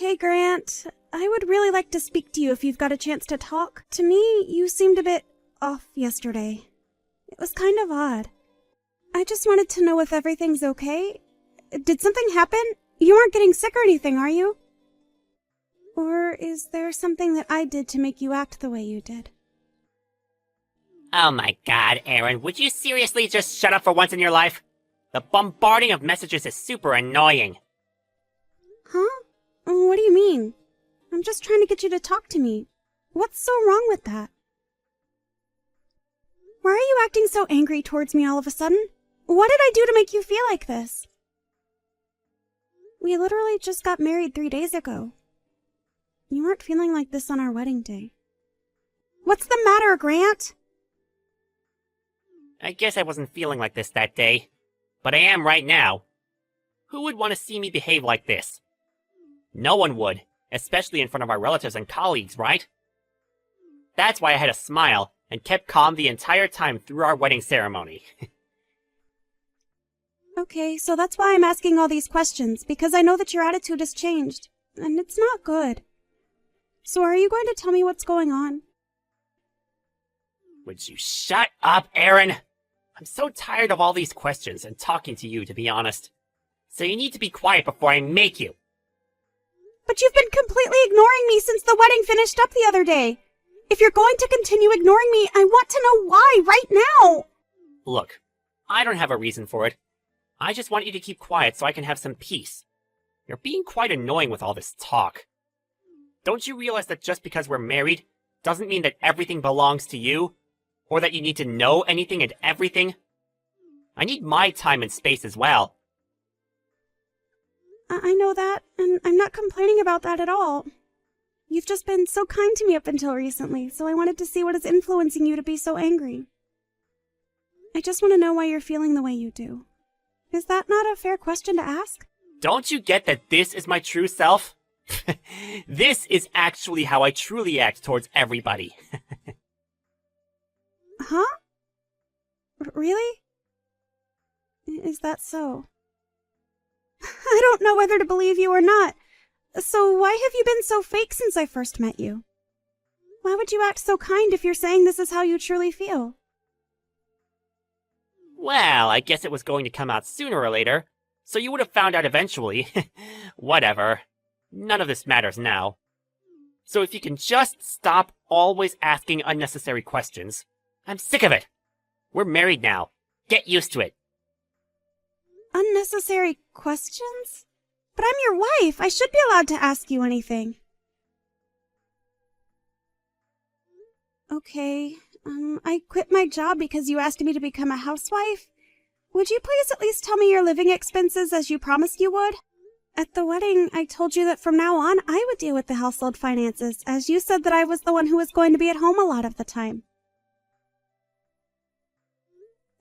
Hey, Grant. I would really like to speak to you if you've got a chance to talk. To me, you seemed a bit off yesterday. It was kind of odd. I just wanted to know if everything's okay. Did something happen? You aren't getting sick or anything, are you? Or is there something that I did to make you act the way you did? Oh my god, Aaron, would you seriously just shut up for once in your life? The bombarding of messages is super annoying. Huh? What do you mean? I'm just trying to get you to talk to me. What's so wrong with that? Why are you acting so angry towards me all of a sudden? What did I do to make you feel like this? We literally just got married 3 days ago. You weren't feeling like this on our wedding day. What's the matter, Grant? I guess I wasn't feeling like this that day, but I am right now. Who would want to see me behave like this? No one would, especially in front of our relatives and colleagues, right? That's why I had a smile and kept calm the entire time through our wedding ceremony. Okay, so that's why I'm asking all these questions, because I know that your attitude has changed, and it's not good. So are you going to tell me what's going on? Would you shut up, Aaron? I'm so tired of all these questions and talking to you, to be honest. So you need to be quiet before I make you. But you've been completely ignoring me since the wedding finished up the other day. If you're going to continue ignoring me, I want to know why right now. Look, I don't have a reason for it. I just want you to keep quiet so I can have some peace. You're being quite annoying with all this talk. Don't you realize that just because we're married doesn't mean that everything belongs to you? Or that you need to know anything and everything? I need my time and space as well. I know that, and I'm not complaining about that at all. You've just been so kind to me up until recently, so I wanted to see what is influencing you to be so angry. I just want to know why you're feeling the way you do. Is that not a fair question to ask? Don't you get that this is my true self? This is actually how I truly act towards everybody. Huh? Really? Is that so? I don't know whether to believe you or not. So why have you been so fake since I first met you? Why would you act so kind if you're saying this is how you truly feel? Well, I guess it was going to come out sooner or later, so you would have found out eventually. Whatever. None of this matters now. So if you can just stop always asking unnecessary questions. I'm sick of it. We're married now. Get used to it. Unnecessary questions? But I'm your wife. I should be allowed to ask you anything. Okay, I quit my job because you asked me to become a housewife. Would you please at least tell me your living expenses as you promised you would? At the wedding, I told you that from now on, I would deal with the household finances, as you said that I was the one who was going to be at home a lot of the time.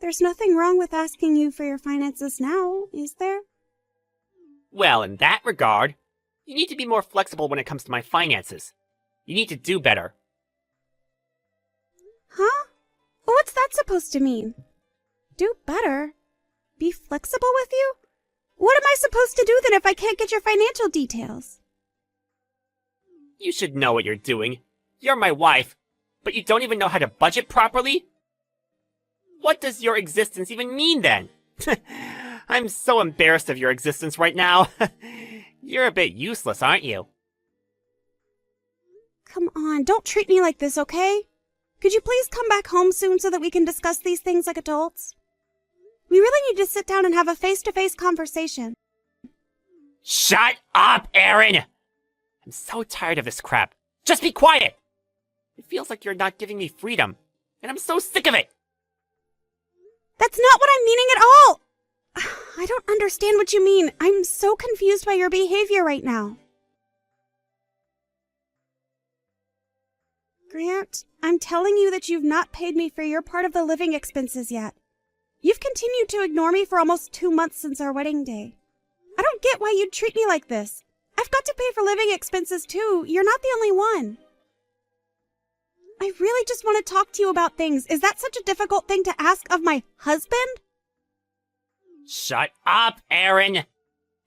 There's nothing wrong with asking you for your finances now, is there? Well, in that regard, you need to be more flexible when it comes to my finances. You need to do better. Huh? What's that supposed to mean? Do better? Be flexible with you? What am I supposed to do then if I can't get your financial details? You should know what you're doing. You're my wife, but you don't even know how to budget properly? What does your existence even mean then? I'm so embarrassed of your existence right now. You're a bit useless, aren't you? Come on, don't treat me like this, okay? Could you please come back home soon so that we can discuss these things like adults? We really need to sit down and have a face-to-face conversation. Shut up, Aaron! I'm so tired of this crap. Just be quiet! It feels like you're not giving me freedom, and I'm so sick of it! That's not what I'm meaning at all! I don't understand what you mean. I'm so confused by your behavior right now. Grant, I'm telling you that you've not paid me for your part of the living expenses yet. You've continued to ignore me for almost 2 months since our wedding day. I don't get why you'd treat me like this. I've got to pay for living expenses too. You're not the only one. I really just want to talk to you about things. Is that such a difficult thing to ask of my husband? Shut up, Aaron!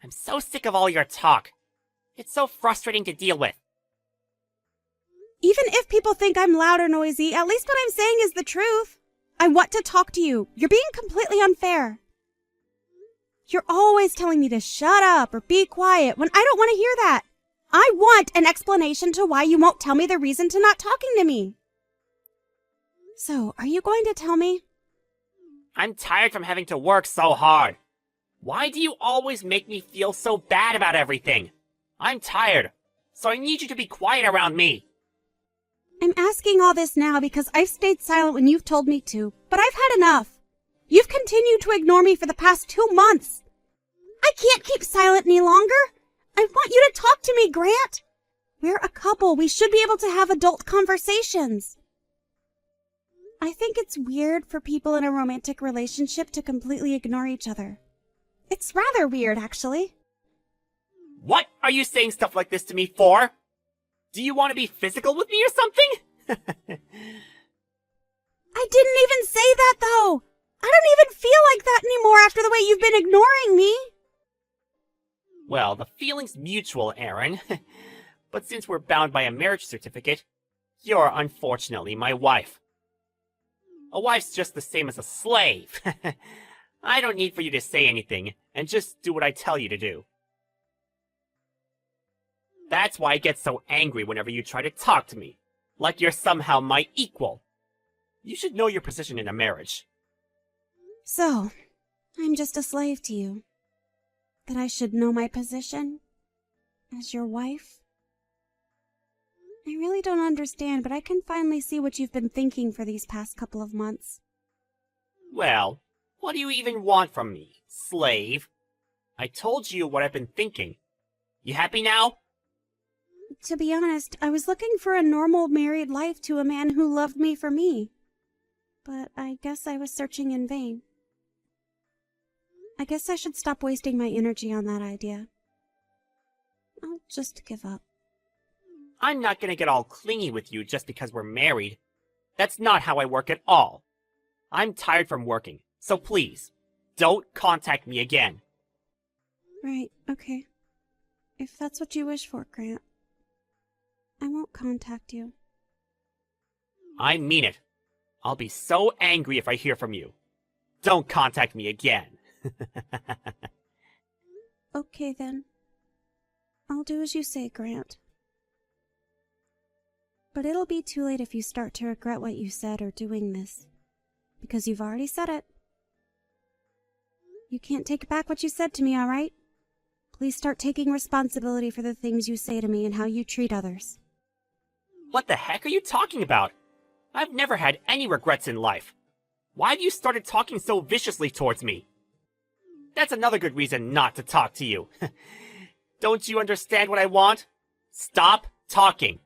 I'm so sick of all your talk. It's so frustrating to deal with. Even if people think I'm loud or noisy, at least what I'm saying is the truth. I want to talk to you. You're being completely unfair. You're always telling me to shut up or be quiet when I don't want to hear that. I want an explanation to why you won't tell me the reason to not talking to me. So, are you going to tell me? I'm tired from having to work so hard. Why do you always make me feel so bad about everything? I'm tired, so I need you to be quiet around me. I'm asking all this now because I've stayed silent when you've told me to, but I've had enough. You've continued to ignore me for the past 2 months. I can't keep silent any longer. I want you to talk to me, Grant. We're a couple. We should be able to have adult conversations. I think it's weird for people in a romantic relationship to completely ignore each other. It's rather weird, actually. What are you saying stuff like this to me for? Do you want to be physical with me or something? I didn't even say that, though. I don't even feel like that anymore after the way you've been ignoring me. Well, the feeling's mutual, Aaron. But since we're bound by a marriage certificate, you're unfortunately my wife. A wife's just the same as a slave. I don't need for you to say anything, and just do what I tell you to do. That's why I get so angry whenever you try to talk to me, like you're somehow my equal. You should know your position in a marriage. So, I'm just a slave to you. That I should know my position as your wife? I really don't understand, but I can finally see what you've been thinking for these past couple of months. Well, what do you even want from me, slave? I told you what I've been thinking. You happy now? To be honest, I was looking for a normal married life to a man who loved me for me. But I guess I was searching in vain. I guess I should stop wasting my energy on that idea. I'll just give up. I'm not gonna get all clingy with you just because we're married. That's not how I work at all. I'm tired from working, so please, don't contact me again. Right, okay. If that's what you wish for, Grant. I won't contact you. I mean it. I'll be so angry if I hear from you. Don't contact me again. Okay, then. I'll do as you say, Grant. But it'll be too late if you start to regret what you said or doing this. Because you've already said it. You can't take back what you said to me, all right? Please start taking responsibility for the things you say to me and how you treat others. What the heck are you talking about? I've never had any regrets in life. Why have you started talking so viciously towards me? That's another good reason not to talk to you. Don't you understand what I want? Stop talking.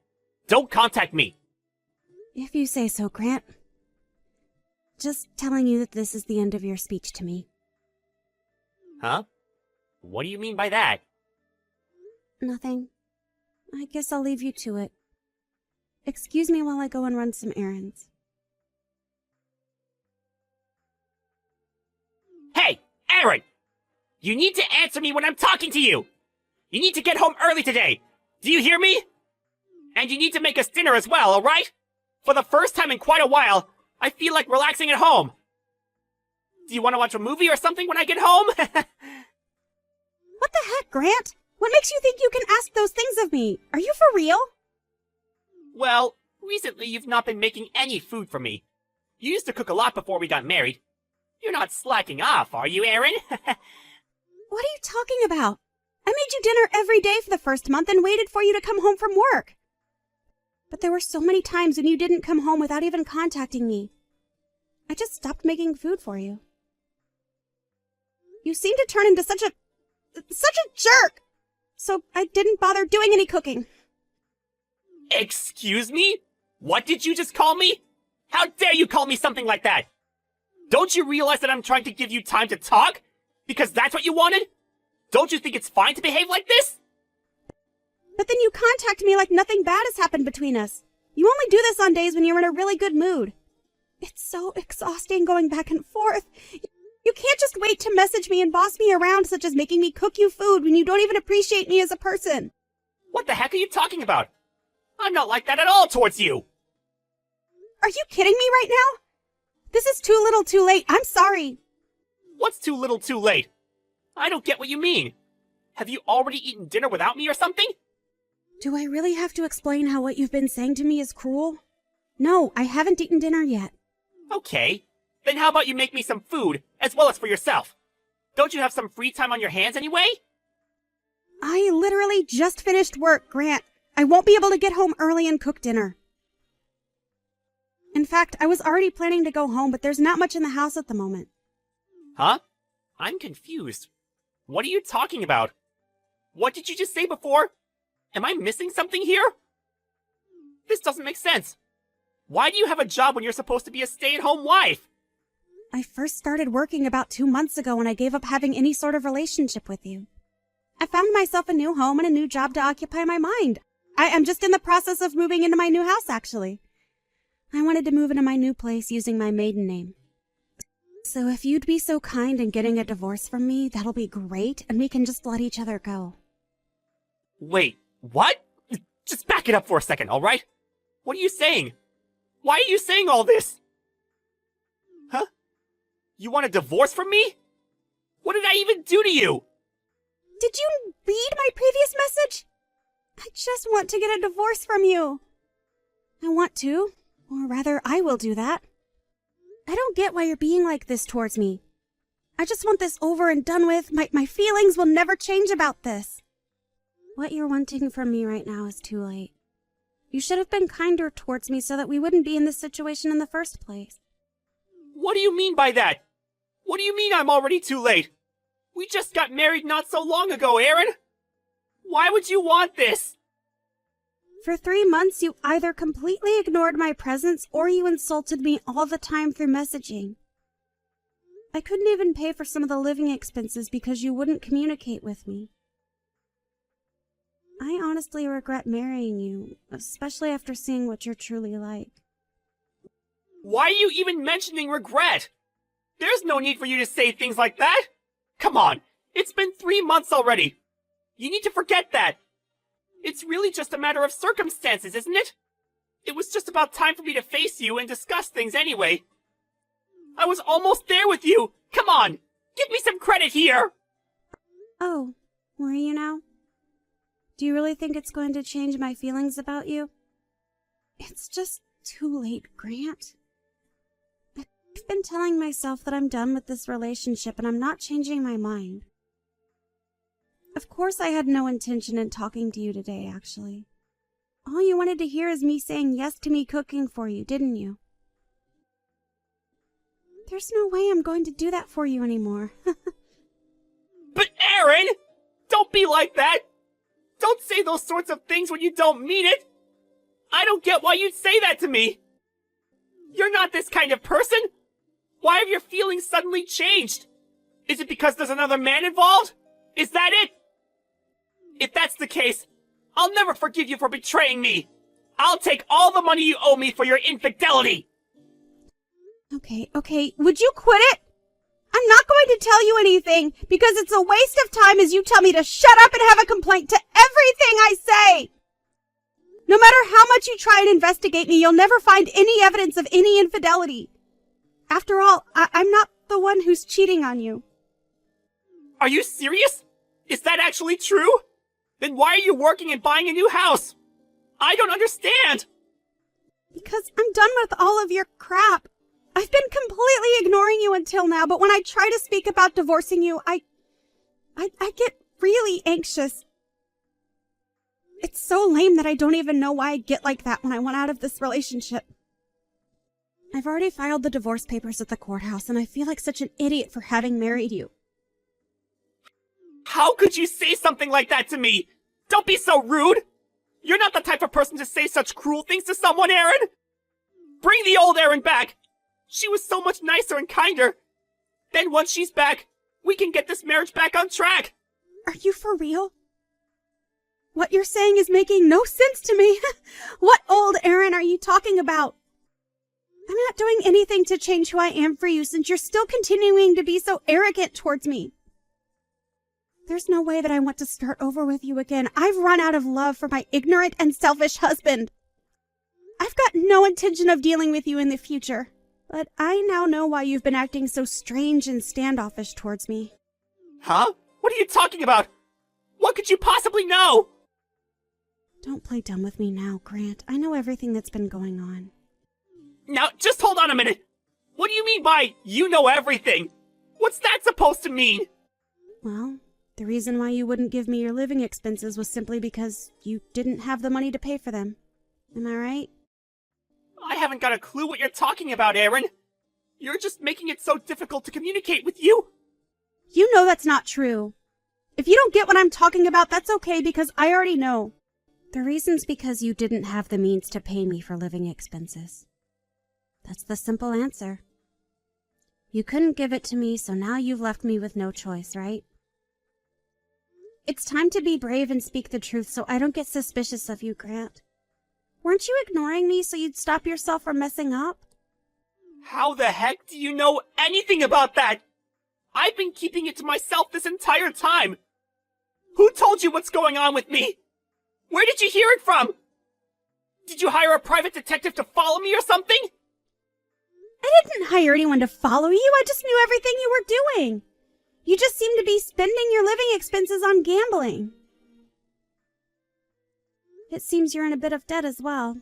Don't contact me. If you say so, Grant. Just telling you that this is the end of your speech to me. Huh? What do you mean by that? Nothing. I guess I'll leave you to it. Excuse me while I go and run some errands. Hey, Aaron! You need to answer me when I'm talking to you! You need to get home early today! Do you hear me? And you need to make us dinner as well, alright? For the first time in quite a while, I feel like relaxing at home. Do you want to watch a movie or something when I get home? What the heck, Grant? What makes you think you can ask those things of me? Are you for real? Well, recently you've not been making any food for me. You used to cook a lot before we got married. You're not slacking off, are you, Aaron? What are you talking about? I made you dinner every day for the first month and waited for you to come home from work. But there were so many times when you didn't come home without even contacting me. I just stopped making food for you. You seemed to turn into such a jerk. So I didn't bother doing any cooking. Excuse me? What did you just call me? How dare you call me something like that? Don't you realize that I'm trying to give you time to talk? Because that's what you wanted? Don't you think it's fine to behave like this? But then you contact me like nothing bad has happened between us. You only do this on days when you're in a really good mood. It's so exhausting going back and forth. You can't just wait to message me and boss me around, such as making me cook you food when you don't even appreciate me as a person. What the heck are you talking about? I'm not like that at all towards you! Are you kidding me right now? This is too little too late. I'm sorry. What's too little too late? I don't get what you mean. Have you already eaten dinner without me or something? Do I really have to explain how what you've been saying to me is cruel? No, I haven't eaten dinner yet. Okay. Then how about you make me some food, as well as for yourself? Don't you have some free time on your hands anyway? I literally just finished work, Grant. I won't be able to get home early and cook dinner. In fact, I was already planning to go home, but there's not much in the house at the moment. Huh? I'm confused. What are you talking about? What did you just say before? Am I missing something here? This doesn't make sense. Why do you have a job when you're supposed to be a stay-at-home wife? I first started working about 2 months ago when I gave up having any sort of relationship with you. I found myself a new home and a new job to occupy my mind. I am just in the process of moving into my new house, actually. I wanted to move into my new place using my maiden name. So if you'd be so kind in getting a divorce from me, that'll be great, and we can just let each other go. Wait, what? Just back it up for a second, alright? What are you saying? Why are you saying all this? Huh? You want a divorce from me? What did I even do to you? Did you read my previous message? I just want to get a divorce from you. I want to, or rather, I will do that. I don't get why you're being like this towards me. I just want this over and done with. My feelings will never change about this. What you're wanting from me right now is too late. You should have been kinder towards me so that we wouldn't be in this situation in the first place. What do you mean by that? What do you mean I'm already too late? We just got married not so long ago, Aaron. Why would you want this? For 3 months, you either completely ignored my presence or you insulted me all the time through messaging. I couldn't even pay for some of the living expenses because you wouldn't communicate with me. I honestly regret marrying you, especially after seeing what you're truly like. Why are you even mentioning regret? There's no need for you to say things like that. Come on, it's been 3 months already. You need to forget that. It's really just a matter of circumstances, isn't it? It was just about time for me to face you and discuss things anyway. I was almost there with you. Come on, give me some credit here. Oh, were you now? Do you really think it's going to change my feelings about you? It's just too late, Grant. I've been telling myself that I'm done with this relationship and I'm not changing my mind. Of course I had no intention in talking to you today, actually. All you wanted to hear is me saying yes to me cooking for you, didn't you? There's no way I'm going to do that for you anymore. But Aaron, don't be like that. Don't say those sorts of things when you don't mean it. I don't get why you'd say that to me. You're not this kind of person. Why have your feelings suddenly changed? Is it because there's another man involved? Is that it? If that's the case, I'll never forgive you for betraying me. I'll take all the money you owe me for your infidelity. Okay, would you quit it? I'm not going to tell you anything because it's a waste of time as you tell me to shut up and have a complaint to everything I say. No matter how much you try and investigate me, you'll never find any evidence of any infidelity. After all, I'm not the one who's cheating on you. Are you serious? Is that actually true? Then why are you working and buying a new house? I don't understand. Because I'm done with all of your crap. I've been completely ignoring you until now, but when I try to speak about divorcing you, I get really anxious. It's so lame that I don't even know why I get like that when I want out of this relationship. I've already filed the divorce papers at the courthouse, and I feel like such an idiot for having married you. How could you say something like that to me? Don't be so rude. You're not the type of person to say such cruel things to someone, Aaron. Bring the old Aaron back. She was so much nicer and kinder. Then once she's back, we can get this marriage back on track. Are you for real? What you're saying is making no sense to me. What old Aaron are you talking about? I'm not doing anything to change who I am for you since you're still continuing to be so arrogant towards me. There's no way that I want to start over with you again. I've run out of love for my ignorant and selfish husband. I've got no intention of dealing with you in the future, but I now know why you've been acting so strange and standoffish towards me. Huh? What are you talking about? What could you possibly know? Don't play dumb with me now, Grant. I know everything that's been going on. Now, just hold on a minute. What do you mean by you know everything? What's that supposed to mean? Well, the reason why you wouldn't give me your living expenses was simply because you didn't have the money to pay for them. Am I right? I haven't got a clue what you're talking about, Aaron. You're just making it so difficult to communicate with you. You know that's not true. If you don't get what I'm talking about, that's okay because I already know. The reason's because you didn't have the means to pay me for living expenses. That's the simple answer. You couldn't give it to me, so now you've left me with no choice, right? It's time to be brave and speak the truth so I don't get suspicious of you, Grant. Weren't you ignoring me so you'd stop yourself from messing up? How the heck do you know anything about that? I've been keeping it to myself this entire time. Who told you what's going on with me? Where did you hear it from? Did you hire a private detective to follow me or something? I didn't hire anyone to follow you. I just knew everything you were doing. You just seem to be spending your living expenses on gambling. It seems you're in a bit of debt as well.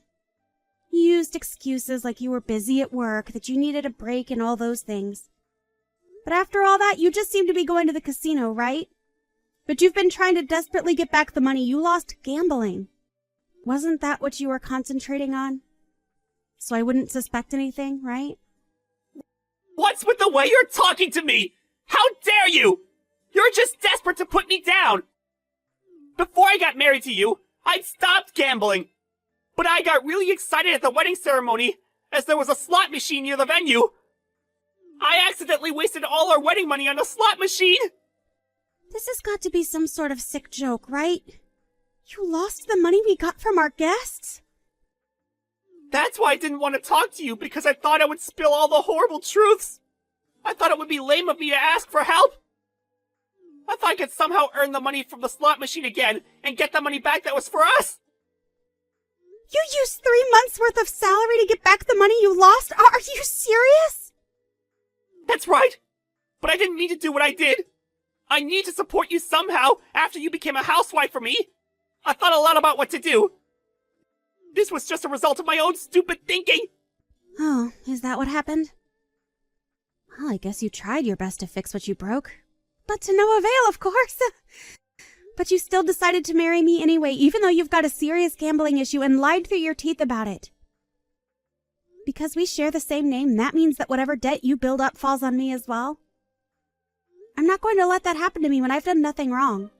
You used excuses like you were busy at work, that you needed a break and all those things. But after all that, you just seem to be going to the casino, right? But you've been trying to desperately get back the money you lost gambling. Wasn't that what you were concentrating on? So I wouldn't suspect anything, right? What's with the way you're talking to me? How dare you? You're just desperate to put me down. Before I got married to you, I'd stopped gambling. But I got really excited at the wedding ceremony as there was a slot machine near the venue. I accidentally wasted all our wedding money on a slot machine. This has got to be some sort of sick joke, right? You lost the money we got from our guests? That's why I didn't want to talk to you, because I thought I would spill all the horrible truths. I thought it would be lame of me to ask for help. I thought I could somehow earn the money from the slot machine again and get the money back that was for us. You used 3 months' worth of salary to get back the money you lost? Are you serious? That's right. But I didn't mean to do what I did. I need to support you somehow after you became a housewife for me. I thought a lot about what to do. This was just a result of my own stupid thinking. Oh, is that what happened? Well, I guess you tried your best to fix what you broke. But to no avail, of course. But you still decided to marry me anyway, even though you've got a serious gambling issue and lied through your teeth about it. Because we share the same name, that means that whatever debt you build up falls on me as well. I'm not going to let that happen to me when I've done nothing wrong.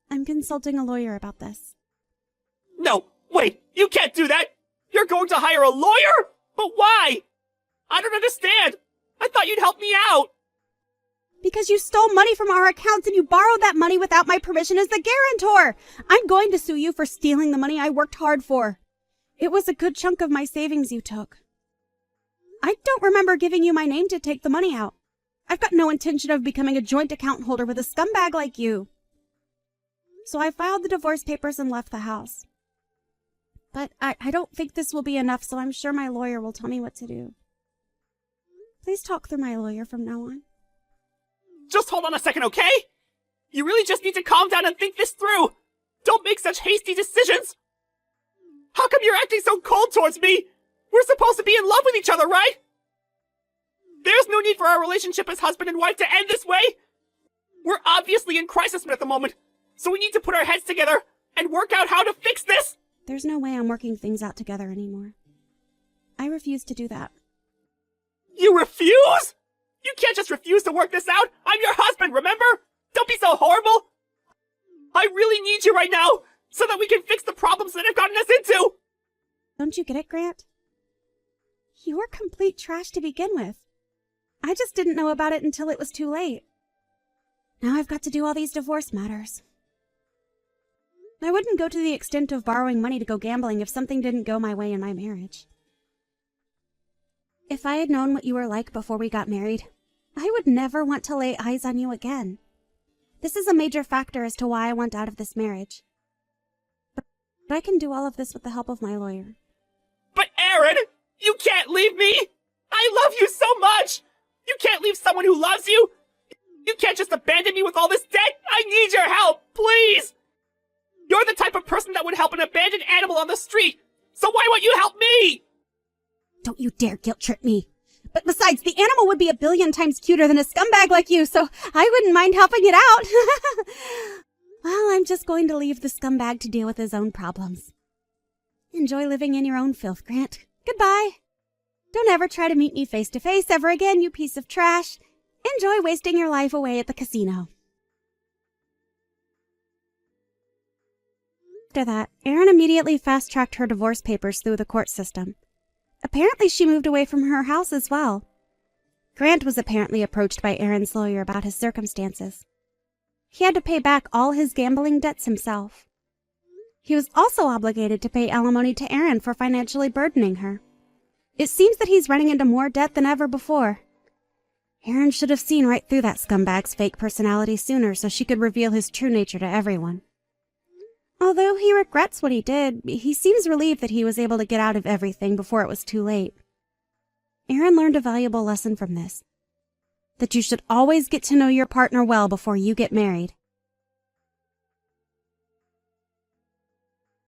I'm consulting a lawyer about this. No, wait, you can't do that! You're going to hire a lawyer? But why? I don't understand! I thought you'd help me out! Because you stole money from our accounts and you borrowed that money without my permission as the guarantor! I'm going to sue you for stealing the money I worked hard for. It was a good chunk of my savings you took. I don't remember giving you my name to take the money out. I've got no intention of becoming a joint account holder with a scumbag like you. So I filed the divorce papers and left the house. But I don't think this will be enough, so I'm sure my lawyer will tell me what to do. Please talk through my lawyer from now on. Just hold on a second, okay? You really just need to calm down and think this through. Don't make such hasty decisions. How come you're acting so cold towards me? We're supposed to be in love with each other, right? There's no need for our relationship as husband and wife to end this way. We're obviously in crisis at the moment, so we need to put our heads together and work out how to fix this. There's no way I'm working things out together anymore. I refuse to do that. You refuse? You can't just refuse to work this out. I'm your husband, remember? Don't be so horrible. I really need you right now so that we can fix the problems that have gotten us into. Don't you get it, Grant? You're complete trash to begin with. I just didn't know about it until it was too late. Now I've got to do all these divorce matters. I wouldn't go to the extent of borrowing money to go gambling if something didn't go my way in my marriage. If I had known what you were like before we got married, I would never want to lay eyes on you again. This is a major factor as to why I want out of this marriage. But I can do all of this with the help of my lawyer. But Aaron, you can't leave me! I love you so much! You can't leave someone who loves you! You can't just abandon me with all this debt! I need your help, please! You're the type of person that would help an abandoned animal on the street, so why won't you help me? Don't you dare guilt trip me. But besides, the animal would be a billion times cuter than a scumbag like you, so I wouldn't mind helping it out. Well, I'm just going to leave the scumbag to deal with his own problems. Enjoy living in your own filth, Grant. Goodbye. Don't ever try to meet me face to face ever again, you piece of trash. Enjoy wasting your life away at the casino. After that, Erin immediately fast-tracked her divorce papers through the court system. Apparently she moved away from her house as well. Grant was apparently approached by Erin's lawyer about his circumstances. He had to pay back all his gambling debts himself. He was also obligated to pay alimony to Erin for financially burdening her. It seems that he's running into more debt than ever before. Erin should have seen right through that scumbag's fake personality sooner so she could reveal his true nature to everyone. Although he regrets what he did, he seems relieved that he was able to get out of everything before it was too late. Erin learned a valuable lesson from this. That you should always get to know your partner well before you get married.